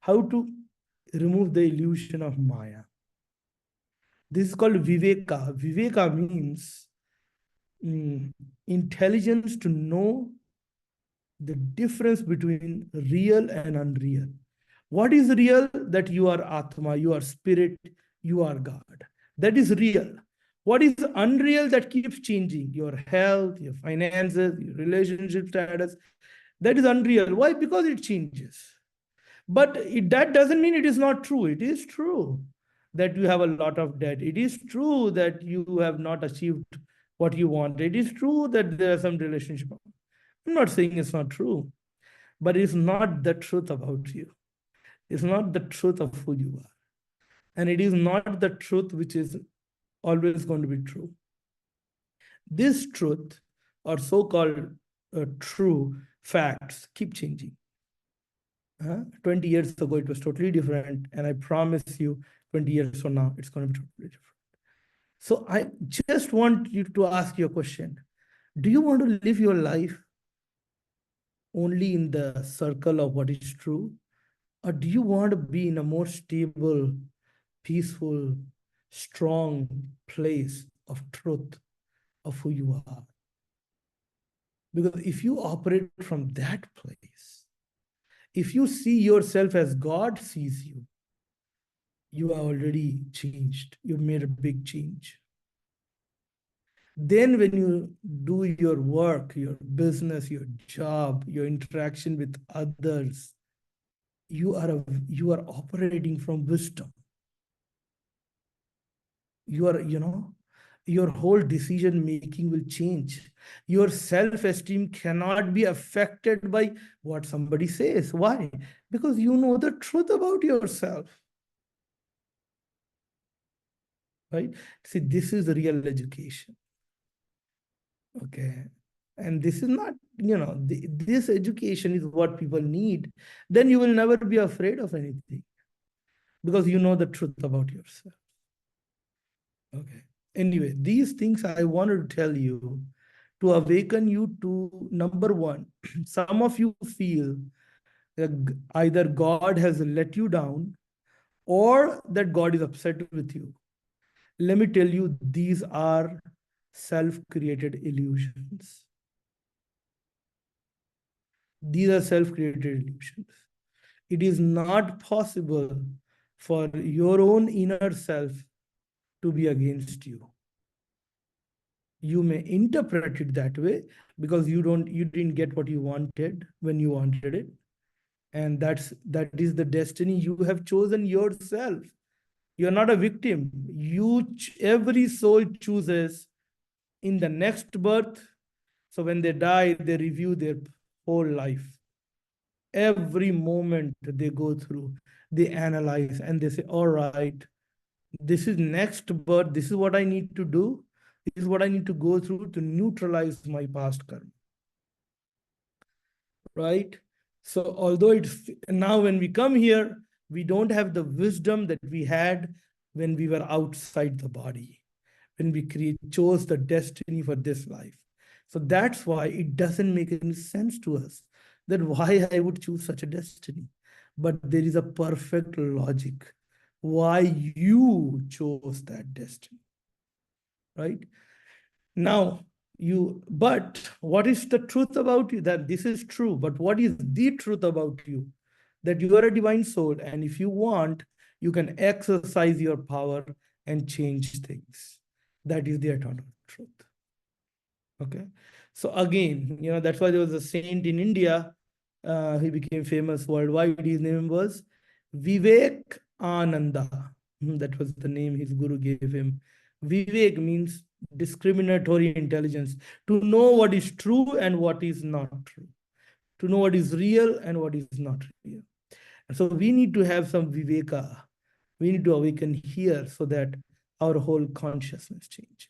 how to remove the illusion of Maya. This is called Viveka. Viveka means intelligence to know the difference between real and unreal. What is real? That you are Atma, you are spirit, you are God. That is real. What is unreal? That keeps changing. Your health, your finances, your relationship status. That is unreal. Why? Because it changes. But that doesn't mean it is not true. It is true that you have a lot of debt. It is true that you have not achieved what you want. It is true that there are some relationship. I'm not saying it's not true, but it's not the truth about you. It's not the truth of who you are. And it is not the truth which is always going to be true. This truth, or so-called true facts, keep changing. 20 years ago, it was totally different. And I promise you, 20 years from now, it's going to be totally different. So I just want you to ask your question. Do you want to live your life only in the circle of what is true? Or do you want to be in a more stable, peaceful, strong place of truth of who you are? Because if you operate from that place, if you see yourself as God sees you, you are already changed. You've made a big change. Then when you do your work, your business, your job, your interaction with others, you are operating from wisdom. Your whole decision making will change. Your self-esteem cannot be affected by what somebody says. Why? Because you know the truth about yourself. Right? See, this is real education. Okay. And this is not, this education is what people need. Then you will never be afraid of anything because you know the truth about yourself. Okay. Anyway, these things I wanted to tell you to awaken you to, number one, some of you feel that either God has let you down or that God is upset with you. Let me tell you, these are self-created illusions. These are self-created illusions. It is not possible for your own inner self to be against you. You may interpret it that way because you didn't get what you wanted when you wanted it. And that is the destiny you have chosen yourself. You're not a victim. Every soul chooses in the next birth. So when they die, they review their whole life. Every moment they go through, they analyze and they say, all right, this is next birth. This is what I need to do. This is what I need to go through to neutralize my past karma. Right? So although it's now when we come here, we don't have the wisdom that we had when we were outside the body, when we chose the destiny for this life. So that's why it doesn't make any sense to us that why I would choose such a destiny. But there is a perfect logic why you chose that destiny, right? Now, but what is the truth about you? That this is true, but what is the truth about you? That you are a divine soul, and if you want, you can exercise your power and change things. That is the eternal truth. Okay. So again, that's why there was a saint in India. He became famous worldwide. His name was Vivekananda. That was the name his guru gave him. Vivek means discriminatory intelligence, to know what is true and what is not true, to know what is real and what is not real. And so we need to have some Viveka. We need to awaken here so that our whole consciousness changes.